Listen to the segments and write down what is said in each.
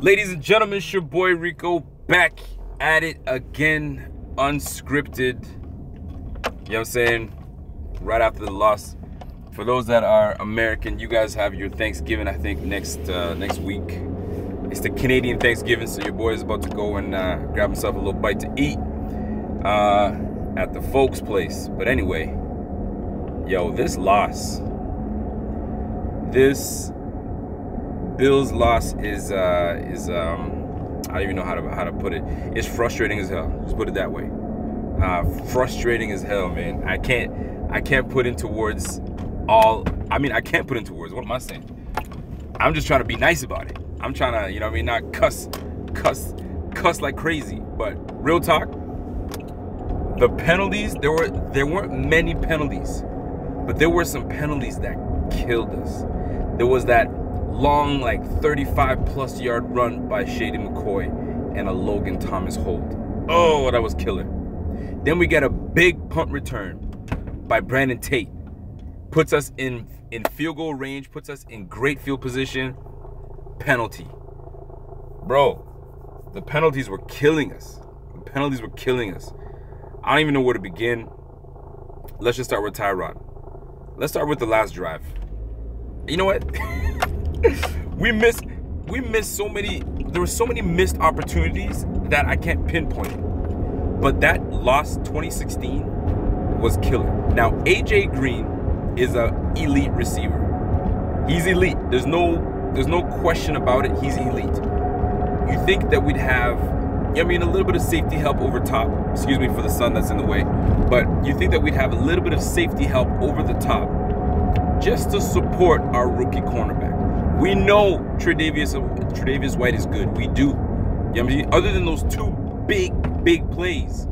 Ladies and gentlemen, it's your boy Rico back at it again, unscripted. You know what I'm saying? Right after the loss. For those that are American, you guys have your Thanksgiving, I think, next week. It's the Canadian Thanksgiving, so your boy is about to go and grab himself a little bite to eat at the folks' place. But anyway, yo, this loss, this Bills loss is I don't even know how to put it. It's frustrating as hell. Just put it that way. Frustrating as hell, man. I can't put into words all. I mean, I can't put into words. What am I saying? I'm just trying to be nice about it. I'm trying to, you know what I mean, not cuss like crazy. But real talk, the penalties, there weren't many penalties, but there were some penalties that killed us. There was that long, like 35+ yard run by LeSean McCoy and a Logan Thomas hold. Oh, that was killer. Then we get a big punt return by Brandon Tate. Puts us in field goal range, puts us in great field position. Penalty. Bro, the penalties were killing us. The penalties were killing us. I don't even know where to begin. Let's just start with Tyrod. Let's start with the last drive. You know what? we missed so many. There were so many missed opportunities that I can't pinpoint it. But that loss 2016 was killer. Now AJ Green is an elite receiver. He's elite. There's no question about it. He's elite. You think that we'd have, I mean, a little bit of safety help over top. Excuse me for the sun that's in the way. But you think that we'd have a little bit of safety help over the top just to support our rookie cornerback. We know Tre'Davious White is good. We do. You know what I mean? Other than those two big plays,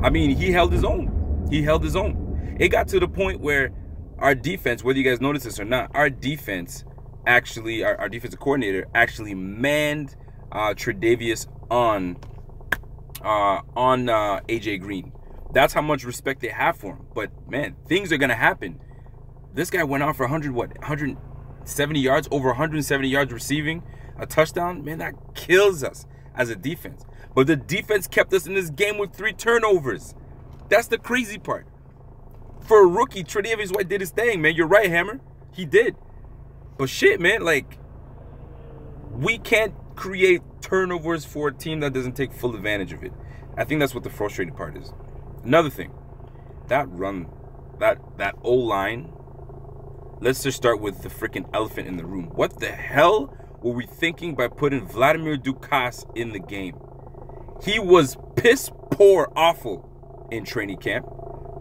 I mean, he held his own. He held his own. It got to the point where our defense, whether you guys notice this or not, our defense actually, our defensive coordinator actually manned Tre'Davious on AJ Green. That's how much respect they have for him. But man, things are gonna happen. This guy went out for 170 yards, over 170 yards receiving, a touchdown. Man, that kills us as a defense. But the defense kept us in this game with 3 turnovers. That's the crazy part. For a rookie, Tre'Davious White did his thing, man. You're right, Hammer. He did. But shit, man, like, we can't create turnovers for a team that doesn't take full advantage of it. I think that's what the frustrating part is. Another thing, that run, that O-line, let's just start with the freaking elephant in the room. What the hell were we thinking by putting Vladimir Dukas in the game? He was piss poor awful in training camp,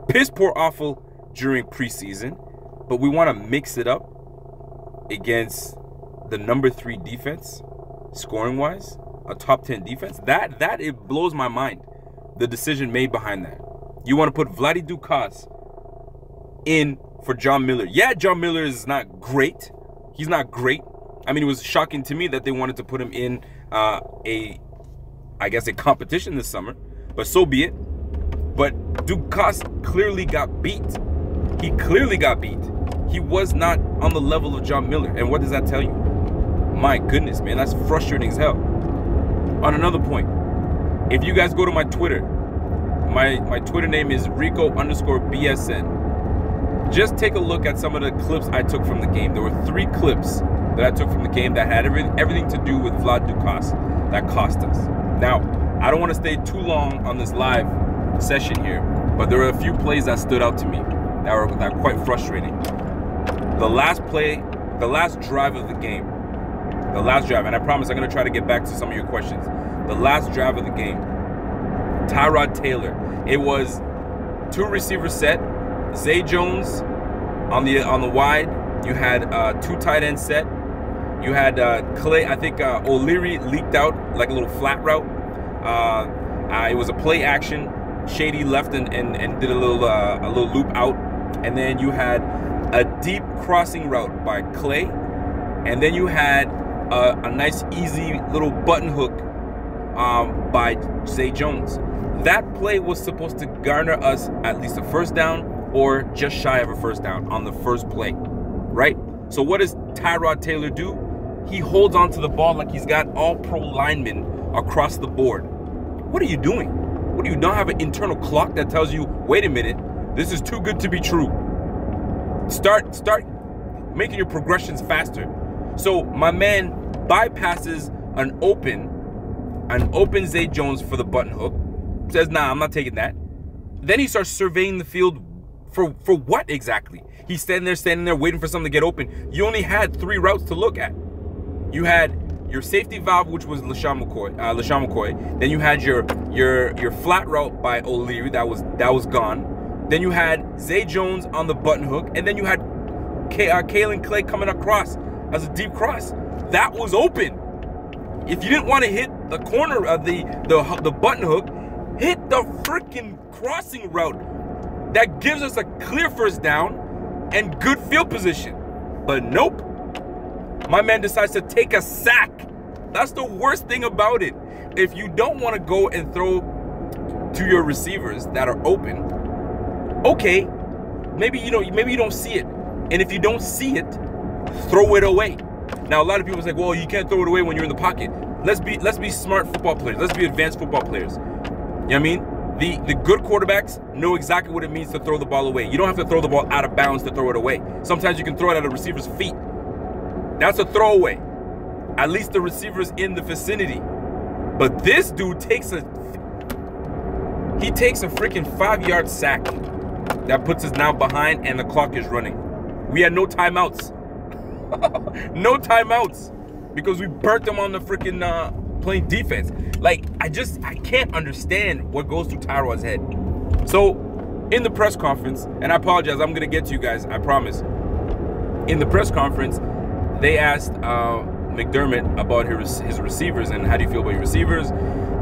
piss poor awful during preseason, but we want to mix it up against the number 3 defense, scoring wise, a top 10 defense. That it blows my mind, the decision made behind that. You want to put Vladdy Dukas in for John Miller. Yeah, John Miller is not great. He's not great. I mean, it was shocking to me that they wanted to put him in a competition this summer, but so be it. But Dukas clearly got beat. He clearly got beat. He was not on the level of John Miller. And what does that tell you? My goodness, man, that's frustrating as hell. On another point, if you guys go to my Twitter, my Twitter name is Rico_BSN. Just take a look at some of the clips I took from the game. There were 3 clips that I took from the game that had everything to do with Vlad Dukas that cost us. Now, I don't want to stay too long on this live session here, but there are a few plays that stood out to me that were quite frustrating. The last play, the last drive of the game, and I promise I'm going to try to get back to some of your questions. The last drive of the game, Tyrod Taylor. It was 2 receivers set, Zay Jones on the wide. You had 2 tight ends set. You had Clay. I think O'Leary leaked out like a little flat route. It was a play action. Shady left and did a little loop out, and then you had a deep crossing route by Clay, and then you had a nice easy little button hook by Zay Jones. That play was supposed to garner us at least a first down or just shy of a first down on the first play, right? So what does Tyrod Taylor do? he holds onto the ball like he's got all pro linemen across the board. What are you doing? What do you not have an internal clock that tells you, wait a minute, this is too good to be true? Start making your progressions faster. So my man bypasses an open Zay Jones for the button hook. Says, nah, I'm not taking that. Then he starts surveying the field for what exactly? He's standing there waiting for something to get open. You only had 3 routes to look at. You had your safety valve, which was LeSean McCoy. Then you had your flat route by O'Leary, that was gone. Then you had Zay Jones on the button hook, and then you had Kalen Clay coming across as a deep cross. That was open. If you didn't want to hit the corner of the button hook, hit the freaking crossing route. That gives us a clear first down and good field position. But nope. My man decides to take a sack. That's the worst thing about it. If you don't want to go and throw to your receivers that are open, okay, maybe you don't see it. And if you don't see it, throw it away. Now, a lot of people say, well, you can't throw it away when you're in the pocket. Let's be smart football players. Let's be advanced football players. You know what I mean? The good quarterbacks know exactly what it means to throw the ball away. You don't have to throw the ball out of bounds to throw it away. Sometimes you can throw it at a receiver's feet. That's a throwaway. At least the receiver's in the vicinity. But this dude takes a freaking 5-yard sack. That puts us now behind and the clock is running. We had no timeouts. No timeouts. Because we burnt them on the freaking playing defense. Like, I can't understand what goes through Tyrod's head. So, in the press conference, and I apologize, I'm going to get to you guys, I promise. In the press conference, they asked McDermott about his receivers and how do you feel about your receivers.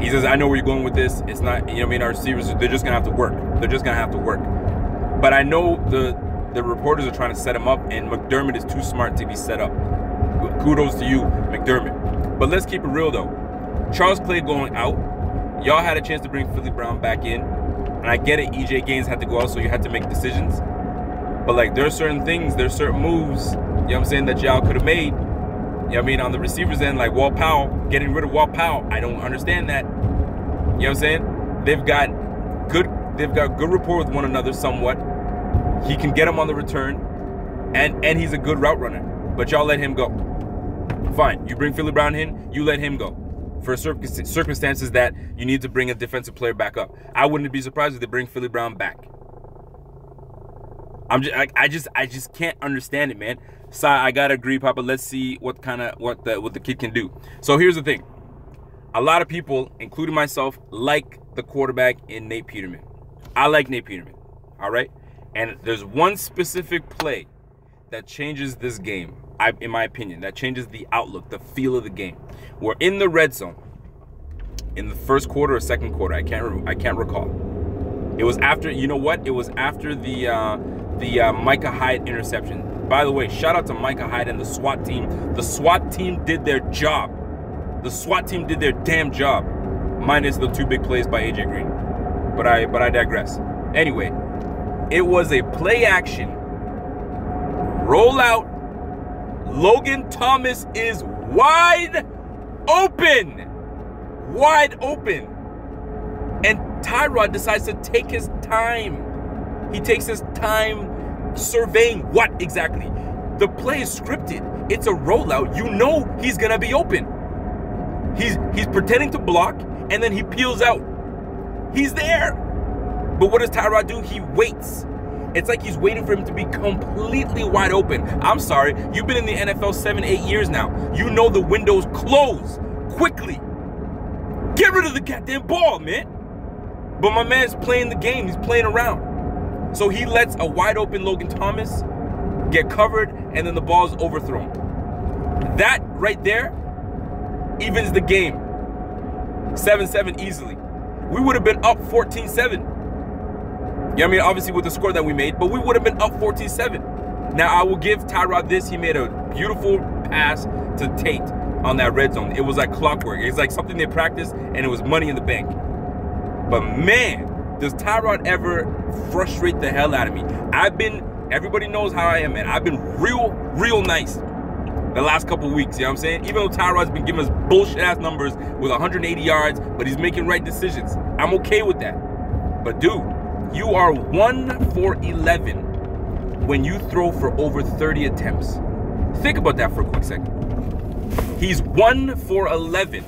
He says, I know where you're going with this. It's not, you know what I mean, our receivers, they're just going to have to work. They're just going to have to work. But I know the reporters are trying to set him up, and McDermott is too smart to be set up. Kudos to you, McDermott. But let's keep it real, though. Charles Clay going out. Y'all had a chance to bring Philly Brown back in. And I get it, EJ Gaines had to go out, so you had to make decisions. But, like, there are certain things, there's certain moves, you know what I'm saying, that y'all could have made. You know what I mean? On the receivers end, like Walt Powell, getting rid of Walt Powell. I don't understand that. You know what I'm saying? They've got good rapport with one another somewhat. He can get him on the return. And he's a good route runner. But y'all let him go. Fine. You bring Philly Brown in, you let him go. For circumstances that you need to bring a defensive player back up. I wouldn't be surprised if they bring Philly Brown back. I just can't understand it, man. So I gotta agree, Papa. Let's see what the kid can do. So here's the thing. A lot of people, including myself, like the quarterback in Nate Peterman. I like Nate Peterman. All right? And there's one specific play that changes this game, in my opinion, that changes the outlook, the feel of the game. We're in the red zone in the first quarter or second quarter. I can't recall. It was after, you know what? It was after the Micah Hyde interception. By the way, shout out to Micah Hyde and the SWAT team. The SWAT team did their job. The SWAT team did their damn job. Minus the 2 big plays by AJ Green. But I digress. Anyway, it was a play action rollout. Logan Thomas is wide open. Wide open. And Tyrod decides to take his time. He takes his time surveying what exactly? The play is scripted. It's a rollout. You know he's going to be open. He's pretending to block, and then he peels out. He's there. But what does Tyrod do? He waits. It's like he's waiting for him to be completely wide open. I'm sorry. You've been in the NFL 7-8 years now. You know the windows close quickly. Get rid of the goddamn ball, man. But my man's playing the game. He's playing around. So he lets a wide open Logan Thomas get covered, and then the ball is overthrown. That right there evens the game. 7-7 easily. We would have been up 14-7. You know what I mean? Obviously with the score that we made, but we would have been up 14-7. Now, I will give Tyrod this. He made a beautiful pass to Tate on that red zone. It was like clockwork. It's like something they practiced, and it was money in the bank. But man, does Tyrod ever frustrate the hell out of me. Everybody knows how I am, man. I've been real nice. the last couple weeks. You know what I'm saying? Even though Tyrod's been giving us bullshit-ass numbers with 180 yards, but he's making right decisions. I'm okay with that. But, dude, you are 1 for 11 when you throw for over 30 attempts. Think about that for a quick second. He's 1 for 11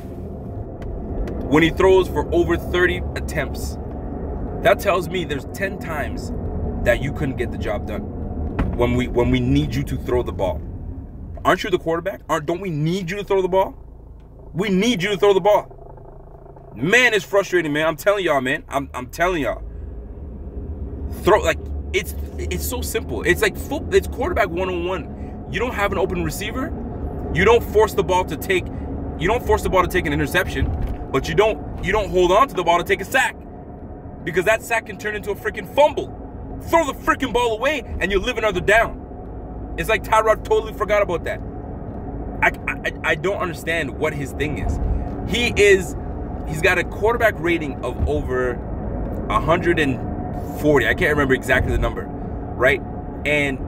when he throws for over 30 attempts. That tells me there's 10 times that you couldn't get the job done when we need you to throw the ball. Aren't you the quarterback? Don't we need you to throw the ball? We need you to throw the ball. Man, it's frustrating, man. I'm telling y'all, man. I'm telling y'all. It's so simple. It's like it's quarterback 101. You don't have an open receiver. You don't force the ball to take an interception, but you don't hold on to the ball to take a sack. Because that sack can turn into a freaking fumble. Throw the freaking ball away and you live another down. It's like Tyrod totally forgot about that. I don't understand what his thing is. He's got a quarterback rating of over 140. I can't remember exactly the number, right? And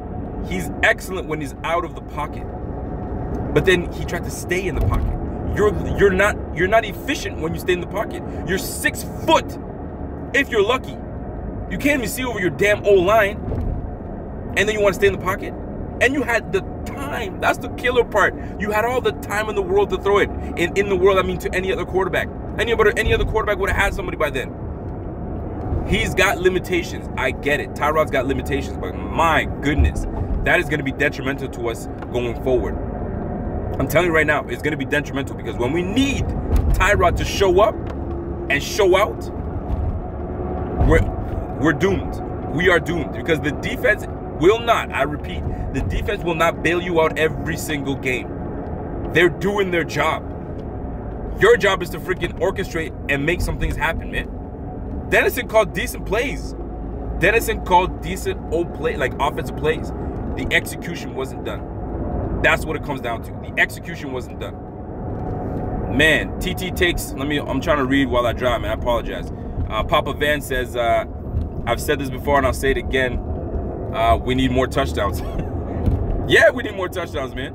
he's excellent when he's out of the pocket. But then he tried to stay in the pocket. You're not efficient when you stay in the pocket. You're 6 foot. If you're lucky, you can't even see over your damn O-line, and then you want to stay in the pocket? And you had the time. That's the killer part. You had all the time in the world to throw it. In the world, I mean, to any other quarterback. Any other quarterback would have had somebody by then. He's got limitations. I get it. Tyrod's got limitations, but my goodness, that is going to be detrimental to us going forward. I'm telling you right now, it's going to be detrimental because when we need Tyrod to show up and show out, we're doomed. We are doomed because the defense will not, I repeat, the defense will not bail you out every single game. They're doing their job. Your job is to freaking orchestrate and make some things happen, man. Dennison called decent plays. Dennison called decent offensive plays. The execution wasn't done. That's what it comes down to. The execution wasn't done. Man, TT takes, I'm trying to read while I drive, man. I apologize. Papa Van says, I've said this before and I'll say it again. We need more touchdowns. Yeah, we need more touchdowns, man.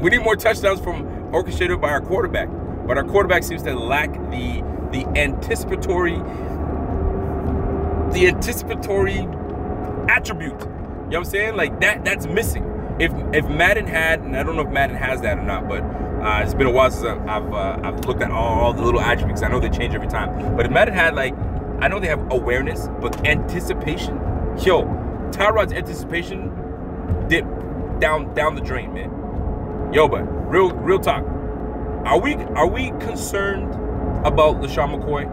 We need more touchdowns from orchestrated by our quarterback. But our quarterback seems to lack the anticipatory attribute. You know what I'm saying? Like that's missing. If Madden had, and I don't know if Madden has that or not, but it's been a while since I've looked at all the little attributes. I know they change every time. But if Madden had, like, I know they have awareness, but anticipation, yo, Tyrod's anticipation dipped down the drain, man. Yo, but real talk. Are we concerned about LeSean McCoy?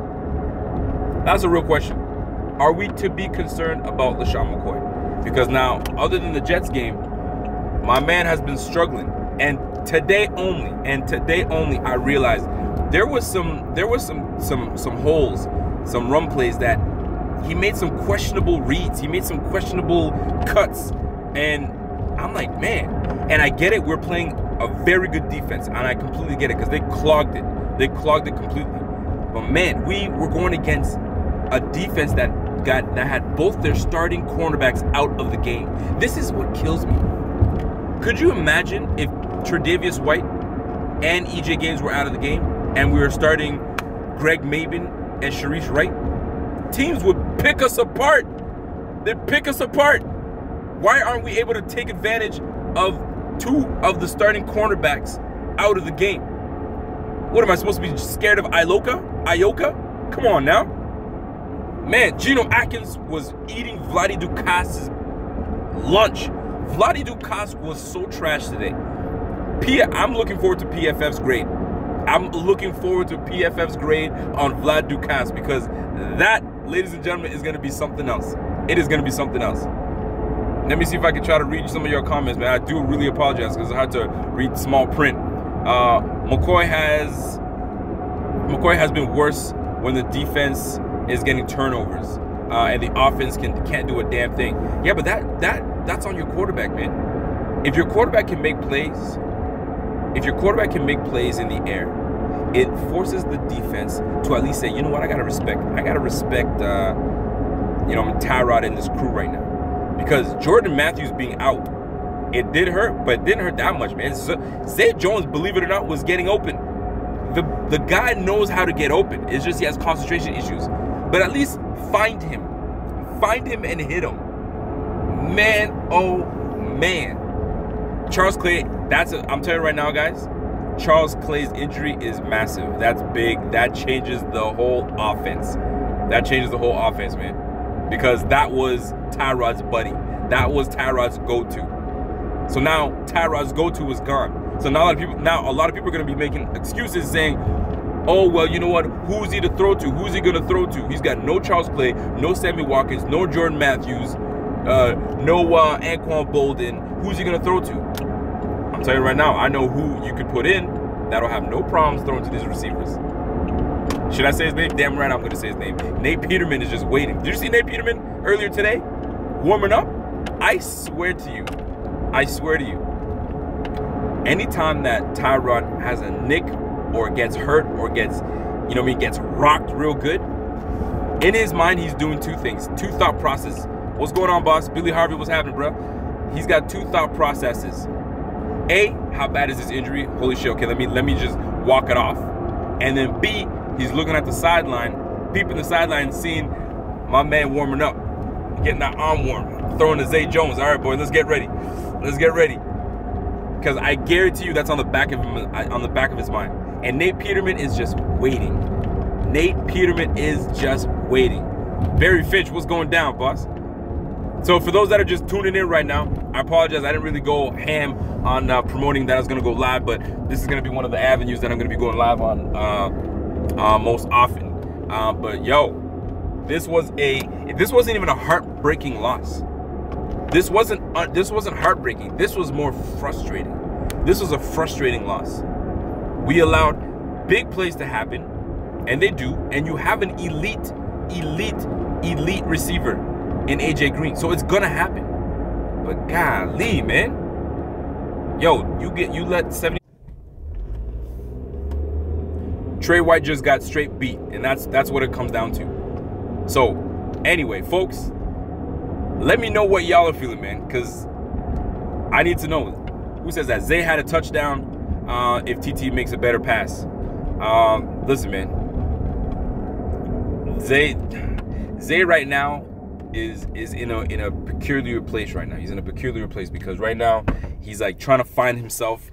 That's a real question. Are we to be concerned about LeSean McCoy? Because now, other than the Jets game, my man has been struggling. And today only, I realized there was some holes, some run plays that he made some questionable reads. He made some questionable cuts. And I'm like, man. And I get it. We're playing a very good defense. And I completely get it because they clogged it. They clogged it completely. But, man, we were going against a defense that had both their starting cornerbacks out of the game. This is what kills me. Could you imagine if Tre'Davious White and EJ Gaines were out of the game and we were starting Greg Mabin and Sharice Wright? Teams would pick us apart. They'd pick us apart. Why aren't we able to take advantage of two of the starting cornerbacks out of the game? What am I supposed to be scared of? Ioka? Come on now. Man, Geno Atkins was eating Vlade Ducas's lunch. Vlade Ducas was so trash today. I'm looking forward to PFF's grade. I'm looking forward to PFF's grade on Vlad Ducas because that, ladies and gentlemen, is going to be something else. It is going to be something else. Let me see if I can try to read some of your comments, man. I do really apologize because I had to read small print. McCoy has been worse when the defense is getting turnovers and the offense can't do a damn thing. Yeah, but that's on your quarterback, man. If your quarterback can make plays, in the air, it forces the defense to at least say, you know what, I gotta respect Tyrod and this crew right now. Because Jordan Matthews being out It did hurt, but it didn't hurt that much, man. Zay Jones, believe it or not, was getting open. The guy knows how to get open. It's just he has concentration issues. But at least find him. Find him and hit him. Man, oh man. Charles Clay, I'm telling you right now, guys, Charles Clay's injury is massive. That's big. That changes the whole offense. That changes the whole offense, man. Because that was Tyrod's buddy. That was Tyrod's go-to. So now Tyrod's go-to is gone. So now a lot of people are going to be making excuses saying, oh, well, you know what? Who's he to throw to? Who's he going to throw to? He's got no Charles Clay, no Sammy Watkins, no Jordan Matthews, no Anquan Bolden. Who's he going to throw to? I'm telling you right now, I know who you could put in that'll have no problems throwing to these receivers. Should I say his name? Damn right I'm going to say his name. Nate Peterman is just waiting. Did you see Nate Peterman earlier today? Warming up? I swear to you, anytime that Tyrod has a nick or gets hurt or gets, gets rocked real good, in his mind, he's doing two things, two thought processes. What's going on, boss? Billy Harvey, what's happening, bro? He's got two thought processes. A, how bad is this injury? Holy shit, okay, let me just walk it off. And then B, he's looking at the sideline, peeping the sideline, seeing my man warming up, getting that arm warm, throwing to Zay Jones. All right, boy, let's get ready. Let's get ready. Because I guarantee you that's on the back of his mind. And Nate Peterman is just waiting. Nate Peterman is just waiting. Barry Finch, what's going down, boss? So for those that are just tuning in right now, I apologize. I didn't really go ham on promoting that I was going to go live, but this is going to be one of the avenues that I'm going to be going live on most often. But yo, this wasn't even a heartbreaking loss. This wasn't heartbreaking. This was more frustrating. This was a frustrating loss. We allowed big plays to happen, and they do, and you have an elite receiver in AJ Green. So it's gonna happen. But golly, man. Yo, you let 70. Trey White just got straight beat, and that's what it comes down to. So anyway, folks, let me know what y'all are feeling, man, because I need to know. Who says that? Zay had a touchdown if TT makes a better pass. Listen, man. Zay right now is in a peculiar place right now. He's in a peculiar place because right now he's like trying to find himself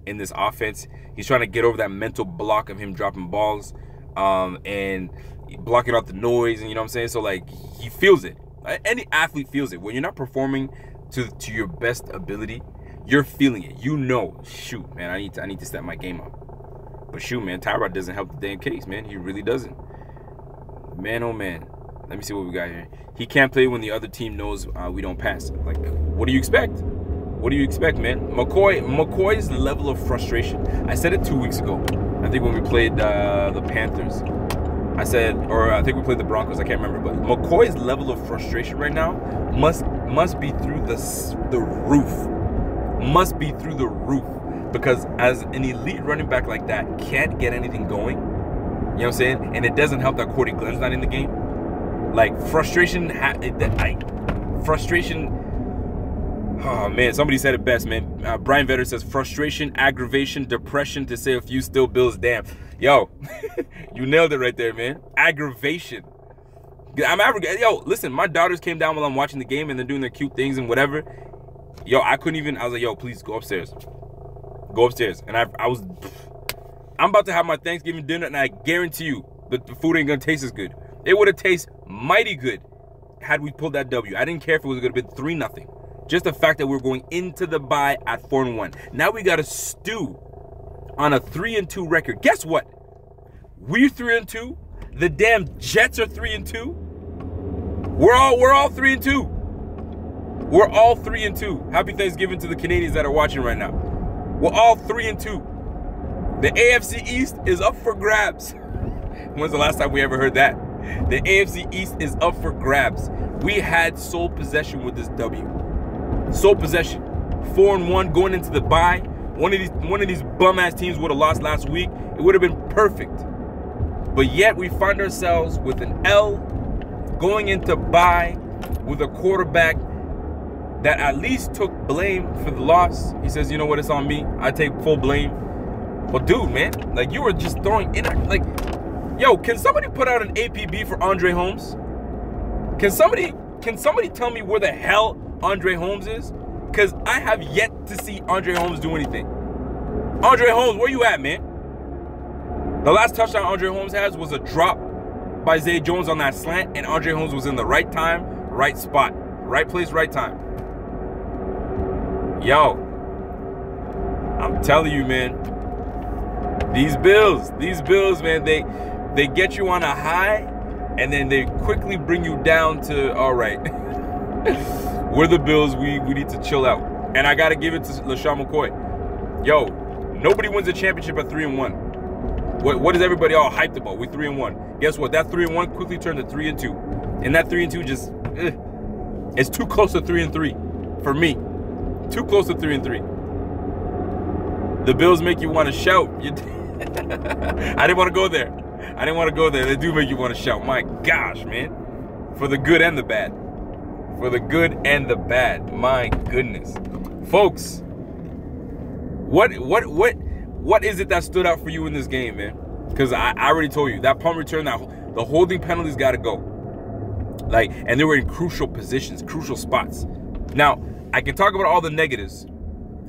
in this offense. He's trying to get over that mental block of him dropping balls and blocking out the noise, and you know what I'm saying? So like he feels it. Any athlete feels it. When you're not performing to your best ability, you're feeling it. You know, shoot, man, I need to step my game up. But shoot, man, Tyrod doesn't help the damn case, man. He really doesn't. Man, oh man. Let me see what we got here. He can't play when the other team knows we don't pass. Like, what do you expect? What do you expect, man? McCoy's level of frustration. I said it 2 weeks ago. I think when we played the Panthers. I think we played the Broncos. I can't remember. But McCoy's level of frustration right now must be through the roof. Must be through the roof. Because as an elite running back like that can't get anything going, you know what I'm saying? And it doesn't help that Cordy Glenn's not in the game. Like, frustration, oh, man, somebody said it best, man. Brian Vetter says, frustration, aggravation, depression, to say a few still Bills, damn. Yo, you nailed it right there, man. Aggravation. Yo, listen, my daughters came down while I'm watching the game and they're doing their cute things and whatever. Yo, I was like, yo, please go upstairs. Go upstairs. And I'm about to have my Thanksgiving dinner, and I guarantee you that the food ain't going to taste as good. It would have tasted mighty good had we pulled that W. I didn't care if it was going to be 3-0. Just the fact that we're going into the bye at 4-1. Now we got to stew on a 3-2 record. Guess what? We're 3-2. The damn Jets are 3-2. We're all 3-2. We're all 3-2. Happy Thanksgiving to the Canadians that are watching right now. We're all 3-2. The AFC East is up for grabs. When's the last time we ever heard that? The AFC East is up for grabs. We had sole possession with this W. Sole possession. 4-1 going into the bye. One of these bum-ass teams would have lost last week. It would have been perfect. But yet we find ourselves with an L going into bye with a quarterback that at least took blame for the loss. He says, you know what, it's on me. I take full blame. But dude, man, like, you were just throwing in, like, yo, can somebody put out an APB for Andre Holmes? Can somebody tell me where the hell Andre Holmes is? Because I have yet to see Andre Holmes do anything. Andre Holmes, where you at, man? The last touchdown Andre Holmes has was a drop by Zay Jones on that slant, and Andre Holmes was in the right time, right spot, right place, right time. Yo, I'm telling you, man, these Bills, man, they get you on a high, and then they quickly bring you down to, all right, we're the Bills, we need to chill out. And I got to give it to LeSean McCoy. Yo, nobody wins a championship at 3-1. What is everybody all hyped about? We're 3-1. Guess what? That 3-1 quickly turned to 3-2. And that 3-2 just, it's too close to 3-3 for me. Too close to 3-3. The Bills make you want to shout. I didn't want to go there. They do make you want to shout. My gosh, man. For the good and the bad. For the good and the bad. My goodness. Folks, what is it that stood out for you in this game, man? Because I already told you, that punt return, the holding penalties got to go. Like, and they were in crucial positions, crucial spots. Now, I can talk about all the negatives,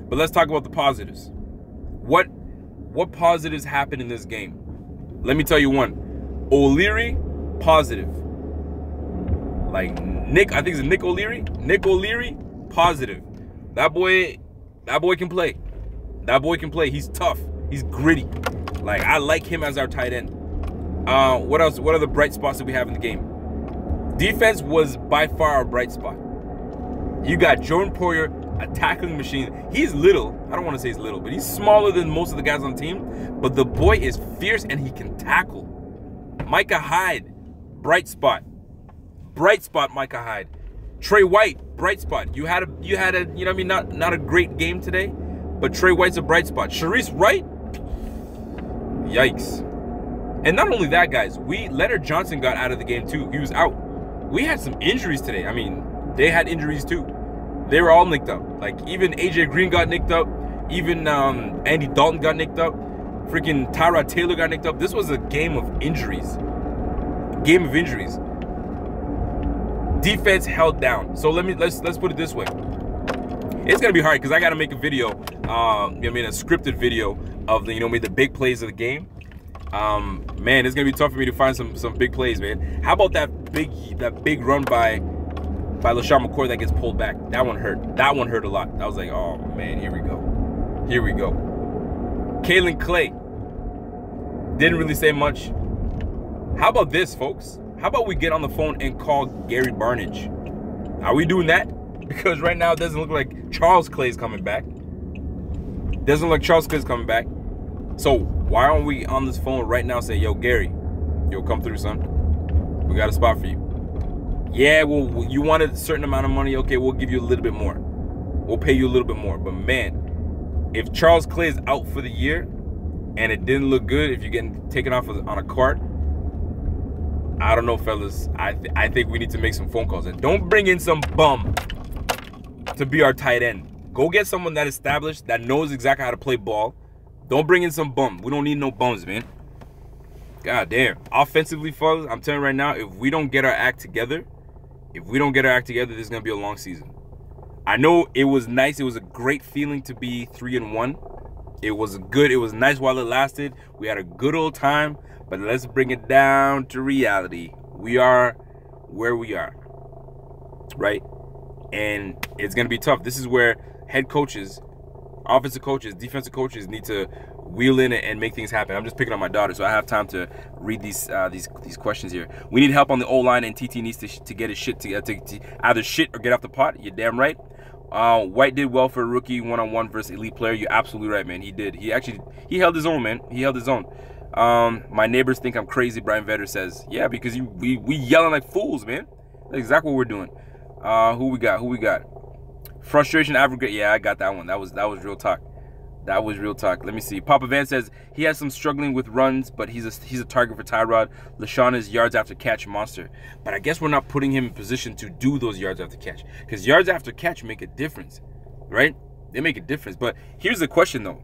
but let's talk about the positives. What positives happened in this game? Let me tell you one. O'Leary, positive. Like Nick, I think it's Nick O'Leary. Nick O'Leary, positive. That boy can play. That boy can play. He's tough. He's gritty. Like, I like him as our tight end. What else? What are the bright spots that we have in the game? Defense was by far our bright spot. You got Jordan Poyer, a tackling machine. He's little. I don't want to say he's little, but he's smaller than most of the guys on the team. But the boy is fierce and he can tackle. Micah Hyde, bright spot. Bright spot, Micah Hyde. Trey White, bright spot. You had a you know what I mean, not a great game today, but Trey White's a bright spot. Sharice Wright, yikes. And not only that, guys, Leonard Johnson got out of the game too. He was out. We had some injuries today. I mean, they had injuries too. They were all nicked up. Like, even AJ Green got nicked up. Even Andy Dalton got nicked up. Freaking Tyrod Taylor got nicked up. This was a game of injuries. Game of injuries. Defense held down. So let's put it this way. It's gonna be hard because I gotta make a video. A scripted video of the big plays of the game. Man, it's gonna be tough for me to find some big plays, man. How about that big run by LeSean McCoy that gets pulled back? That one hurt. That one hurt a lot. I was like, oh man, here we go. Here we go. Kalen Clay didn't really say much. How about this, folks? How about we get on the phone and call Gary Barnidge? Are we doing that? Because right now it doesn't look like Charles Clay's coming back. Doesn't look like Charles Clay's coming back. So why aren't we on this phone right now saying, yo, Gary, yo, come through, son. We got a spot for you. Yeah, well, you wanted a certain amount of money. Okay, we'll give you a little bit more. We'll pay you a little bit more. But, man, if Charles Clay is out for the year and it didn't look good, if you're getting taken off on a cart, I don't know, fellas. I think we need to make some phone calls. And don't bring in some bum to be our tight end. Go get someone that established, that knows exactly how to play ball. Don't bring in some bum. We don't need no bums, man. God damn. Offensively, fellas, I'm telling you right now, if we don't get our act together, this is going to be a long season. I know it was nice. It was a great feeling to be 3-1. It was good. It was nice while it lasted. We had a good old time. But let's bring it down to reality. We are where we are, right? And it's going to be tough. This is where head coaches, offensive coaches, defensive coaches need to wheel in and make things happen. I'm just picking on my daughter, so I have time to read these questions here. We need help on the O-line, and TT needs to get his shit to either shit or get off the pot. You're damn right. White did well for a rookie one-on-one versus elite player. You're absolutely right, man. He did. He held his own, man. He held his own. My neighbors think I'm crazy, Brian Vetter says. Yeah, because we yelling like fools, man. That's exactly what we're doing. Who we got? Frustration aggregate. Yeah, I got that one. That was real talk. That was real talk. Let me see. Papa Van says he has some struggling with runs, but he's a target for Tyrod. LeSean is yards after catch monster. But I guess we're not putting him in position to do those yards after catch, because yards after catch make a difference, right? They make a difference. But here's the question, though.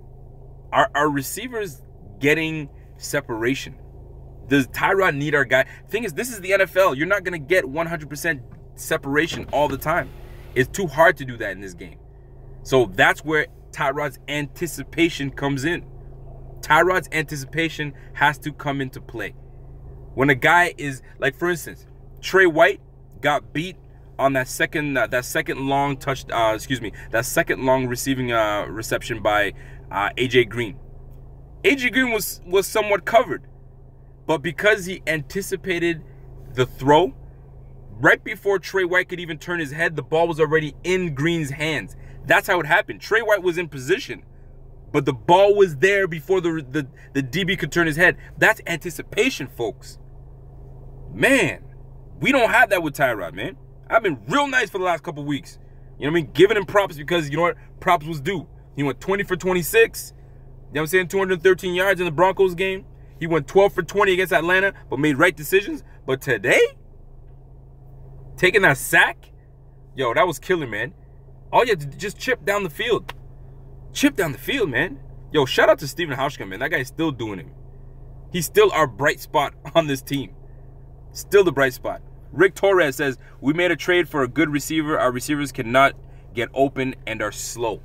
Are receivers getting separation? Does Tyrod need our guy? The thing is, this is the NFL. You're not going to get 100% separation all the time. It's too hard to do that in this game. So that's where Tyrod's anticipation comes in. Tyrod's anticipation has to come into play. When a guy is, like, for instance, Trey White got beat on that second long receiving reception by AJ Green. AJ Green was somewhat covered, but because he anticipated the throw, right before Trey White could even turn his head, the ball was already in Green's hands. That's how it happened. Trey White was in position, but the ball was there before the DB could turn his head. That's anticipation, folks. Man, we don't have that with Tyrod, man. I've been real nice for the last couple weeks. You know what I mean? Giving him props because, you know what? Props was due. He went 20 for 26. You know what I'm saying? 213 yards in the Broncos game. He went 12 for 20 against Atlanta, but made right decisions. But today, taking that sack, yo, that was killing, man. All you had to just chip down the field. Chip down the field, man. Yo, shout out to Steven Hauschka, man. That guy's still doing it. He's still our bright spot on this team. Still the bright spot. Rick Torres says, we made a trade for a good receiver. Our receivers cannot get open and are slow.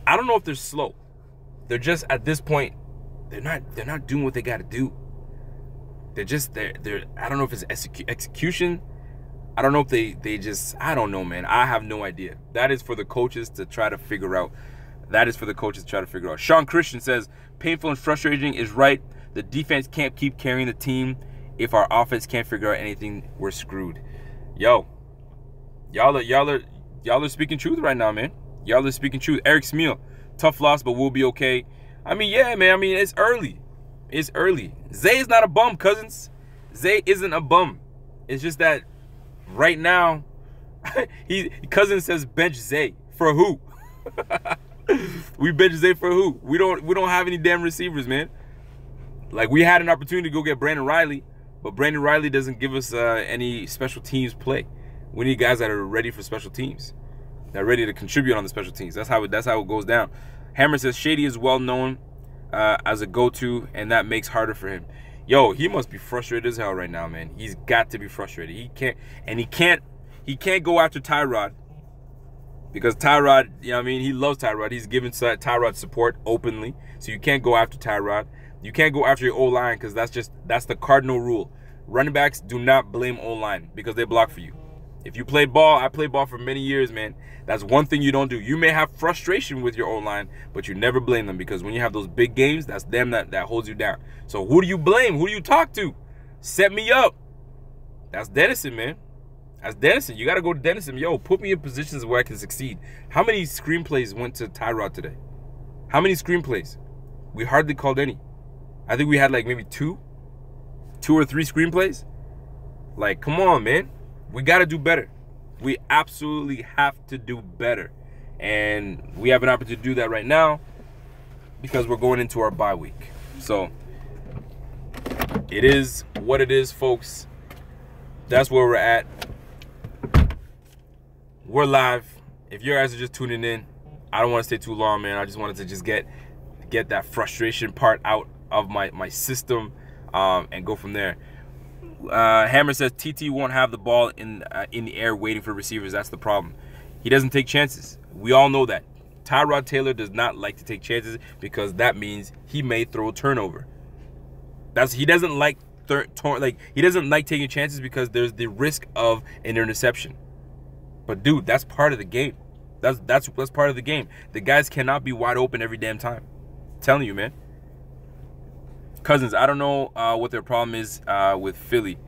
I don't know if they're slow. They're just, at this point, they're not doing what they got to do. They're I don't know if it's execution. I don't know if they just, I don't know, man. I have no idea. That is for the coaches to try to figure out. Sean Christian says, painful and frustrating is right. The defense can't keep carrying the team. If our offense can't figure out anything, we're screwed. Yo, y'all are speaking truth right now, man. Y'all are speaking truth. Eric Smeal, tough loss, but we'll be okay. I mean, yeah, man. I mean, it's early. It's early. Zay is not a bum, cousins. Zay isn't a bum. It's just that right now, cousin says bench Zay for who? We bench Zay for who? We don't have any damn receivers, man. Like, we had an opportunity to go get Brandon Riley, but Brandon Riley doesn't give us any special teams play. We need guys that are ready for special teams, that are ready to contribute on the special teams. That's how it goes down. Hammer says Shady is well known as a go-to, and that makes harder for him. Yo, he must be frustrated as hell right now, man. He's got to be frustrated. He can't go after Tyrod, because Tyrod, you know what I mean, he loves Tyrod. He's giving Tyrod support openly, so you can't go after Tyrod. You can't go after your O-line, because that's the cardinal rule. Running backs do not blame O-line because they block for you. If you played ball, I played ball for many years, man. That's one thing you don't do. You may have frustration with your O-line, but you never blame them, because when you have those big games, that's them that holds you down. So who do you blame? Who do you talk to? Set me up. That's Dennison, man. That's Dennison. You got to go to Dennison. Yo, put me in positions where I can succeed. How many screenplays went to Tyrod today? How many screenplays? We hardly called any. I think we had like maybe two or three screenplays. Like, come on, man. We got to do better. We absolutely have to do better. And we have an opportunity to do that right now because we're going into our bye week. So it is what it is, folks. That's where we're at. We're live. If you guys are just tuning in, I don't want to stay too long, man. I just wanted to just get that frustration part out of my system and go from there. Hammer says TT won't have the ball in the air waiting for receivers. That's the problem. He doesn't take chances. We all know that. Tyrod Taylor does not like to take chances because that means he may throw a turnover. He doesn't like taking chances because there's the risk of an interception. But dude, that's part of the game. That's part of the game. The guys cannot be wide open every damn time. I'm telling you, man. Cousins, I don't know what their problem is with Philly.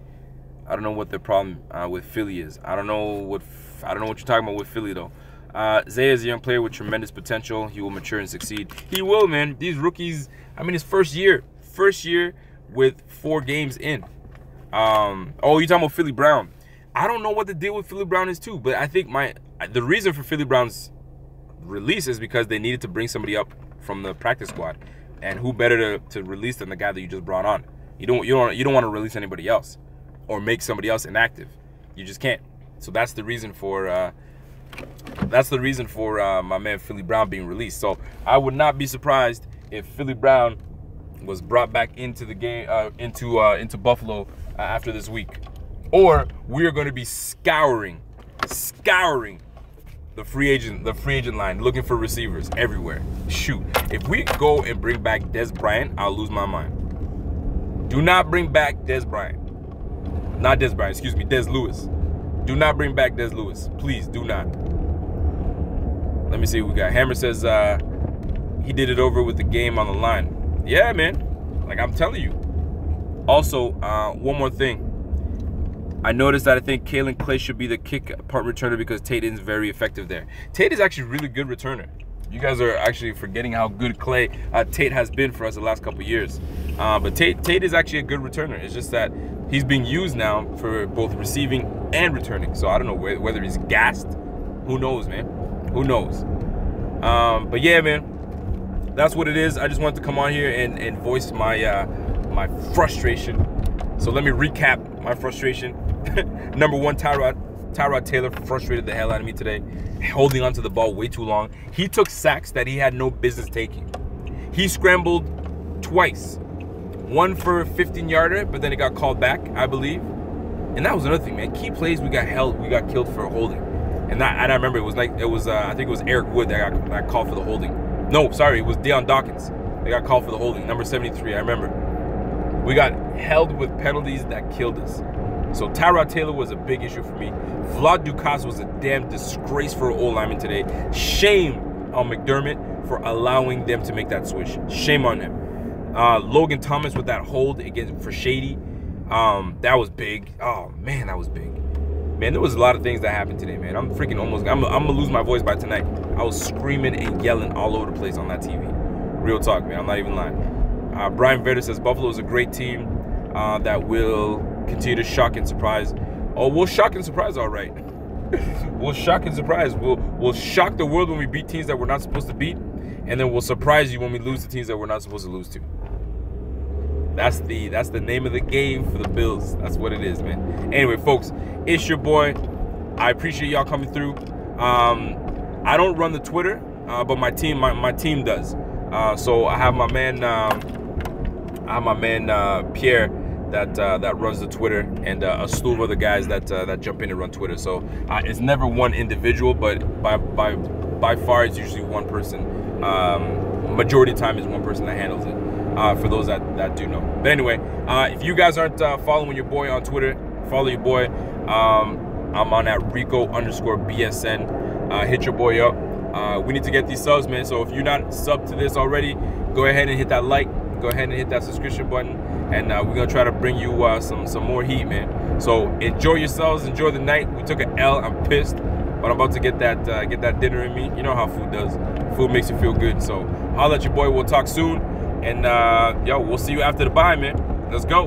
I don't know what their problem with Philly is. I don't know what you're talking about with Philly though. Zay is a young player with tremendous potential. He will mature and succeed. He will, man. These rookies, I mean, his first year with 4 games in. Oh, you talking about Philly Brown? I don't know what the deal with Philly Brown is too, but I think the reason for Philly Brown's release is because they needed to bring somebody up from the practice squad, and who better to release than the guy that you just brought on? You don't want to release anybody else or make somebody else inactive. You just can't. So that's the reason for my man Philly Brown being released. So I would not be surprised if Philly Brown was brought back into the game, into Buffalo after this week, or we are going to be scouring the free agent line, looking for receivers everywhere. Shoot, if we go and bring back Dez Bryant, I'll lose my mind. Do not bring back Dez Bryant. Not Dez Bryant, excuse me, Dez Lewis. Do not bring back Dez Lewis. Please do not. Let me see what we got. Hammer says he did it over with the game on the line. Yeah, man. Like I'm telling you. Also, one more thing. I noticed that I think Kalen Clay should be the kick punt returner because Tate is very effective there. Tate is actually a really good returner. You guys are actually forgetting how good Tate has been for us the last couple years. But Tate is actually a good returner. It's just that he's being used now for both receiving and returning. So I don't know whether he's gassed. Who knows, man? Who knows? But yeah, man, that's what it is. I just wanted to come on here and voice my my frustration. So let me recap my frustration. Number one, Tyrod Taylor frustrated the hell out of me today, holding onto the ball way too long. He took sacks that he had no business taking. He scrambled twice. One for a 15-yarder, but then it got called back, I believe. And that was another thing, man. Key plays, we got killed for holding. And I remember I think it was Eric Wood that got called for the holding. No, sorry, it was Deion Dawkins. They got called for the holding. Number 73, I remember. We got held with penalties that killed us. So Tyrod Taylor was a big issue for me. Vlad Dukas was a damn disgrace for an O-lineman today. Shame on McDermott for allowing them to make that switch. Shame on him. Logan Thomas with that hold against for Shady. That was big. Oh man, that was big. Man, there was a lot of things that happened today, man. I'm gonna lose my voice by tonight. I was screaming and yelling all over the place on that TV. Real talk, man. I'm not even lying. Brian Verde says Buffalo is a great team that will continue to shock and surprise. Oh, we'll shock and surprise, all right. We'll shock and surprise. We'll shock the world when we beat teams that we're not supposed to beat, and then we'll surprise you when we lose to teams that we're not supposed to lose to. That's the name of the game for the Bills. That's what it is, man. Anyway, folks, it's your boy. I appreciate y'all coming through. I don't run the Twitter, but my team does. So I have my man Pierre that runs the Twitter, and a slew of other guys that jump in and run Twitter. So it's never one individual, but by far it's usually one person. Majority of the time is one person that handles it. For those that do know. But anyway, if you guys aren't following your boy on Twitter, follow your boy. I'm on at Rico_BSN. Hit your boy up. We need to get these subs, man. So if you're not subbed to this already, go ahead and hit that like. Go ahead and hit that subscription button. And we're going to try to bring you some more heat, man. So enjoy yourselves. Enjoy the night. We took an L. I'm pissed. But I'm about to get that dinner in me. You know how food does. Food makes you feel good. So I'll let your boy. We'll talk soon. And, yo, we'll see you after the bye, man. Let's go.